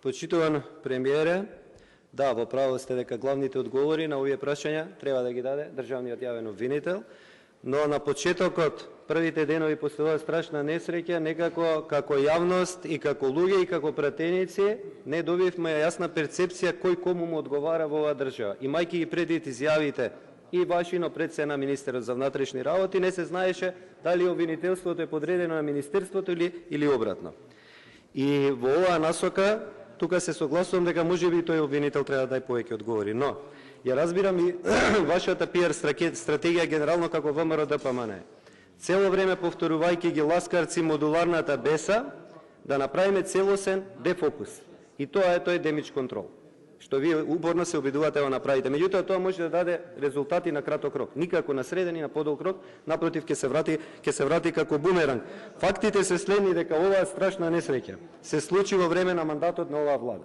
Почитуван премиере, да, во право сте дека главните одговори на овие прашања треба да ги даде државниот јавен обвинител, но на почетокот, првите денови после оваа страшна несреќа, некако како јавност и како луѓе и како пратеници не добивме јасна перцепција кој кому му одговара во оваа држава. Имајќи ги предвид изјавите и ваши, но пред се на министерот за внатрешни работи, не се знаеше дали обвинителството е подредено на министерството или обратно. И во оваа насока, тука се согласувам дека можеби тој обвинител треба да дај повеќе одговори, но ја разбирам и вашата пиар стратегија генерално како ВМРО-ДПМН. Цело време повторувајќи ги ласкарци модуларната беса, да направиме целосен дефокус. И тоа е тој демидж контрол, што вие уборно се обидувате да направите. Меѓутоа, тоа може да даде резултати на краток рок. Никако на среден и на подолг рок, напротив, ќе се врати како бумеранг. Фактите се следни дека оваа страшна несреќа се случи во време на мандатот на оваа влада.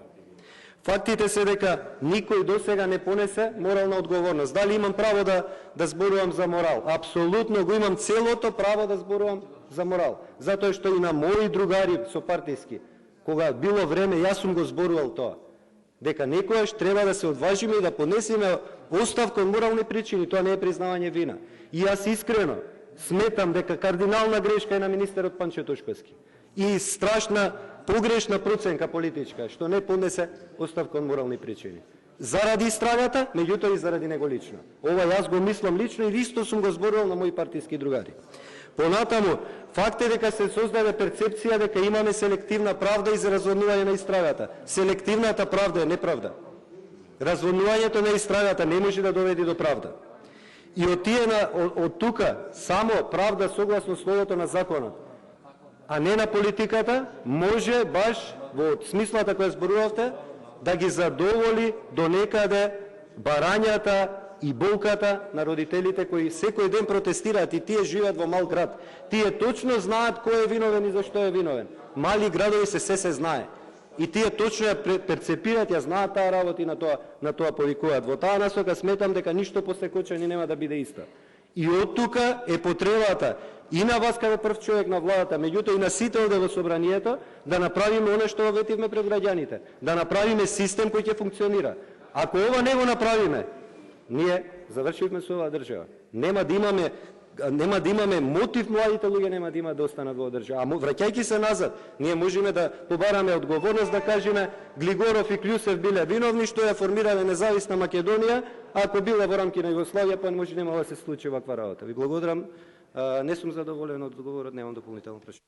Фактите се дека никој досега не понесе морална одговорност. Дали имам право да зборувам за морал? Апсолутно го имам целото право да зборувам за морал. Затоа што и на мои другари со партиски, кога било време, јас сум го зборувал тоа. Дека некојаш треба да се одважиме и да понесеме оставка од морални причини, тоа не е признавање вина. И јас искрено сметам дека кардинална грешка е на министерот Панчо Тошковски и страшна погрешна проценка политичка, што не понесе оставка од морални причини. Заради истрагата, меѓутоа и заради него лично. Ова јас го мислам лично и исто сум го зборувал на мои партиски другари. Понатаму, факт е дека се создаде перцепција дека имаме селективна правда и за разводнување на истрагата. Селективната правда е неправда. Разводнувањето на истрагата не може да доведе до правда. И од тука само правда согласно словото на законот, а не на политиката, може баш во смислата која зборувавте да ги задоволи до некаде барањата и болката на родителите кои секој ден протестираат и тие живеат во мал град. Тие точно знаат кој е виновен и зашто е виновен. Мали градови се знае. И тие точно ја перцепираат, ја знаат таа работа и на тоа повикуваат. Во таа насока сметам дека ништо после Кочани нема да биде иста. И од тука е потребата и на вас како прв човек на владата, меѓутоа и на сите овде во собранието, да направиме оно што ветивме пред граѓаните. Да направиме систем кој ќе функционира. Ако ова не го направиме, ние завршивме со оваа држава. Нема да имаме мотив, младите луѓе нема да имаат да останат во држава. А враќајќи се назад, ние можеме да побараме одговорност, да кажеме Глигоров и Клјусев биле виновни што ја формирале независна Македонија, а ако биле во рамки на Југославија, па може нема да се случи ваква работа. Ви благодарам. Не сум задоволен од одговорот, немам дополнително прашање.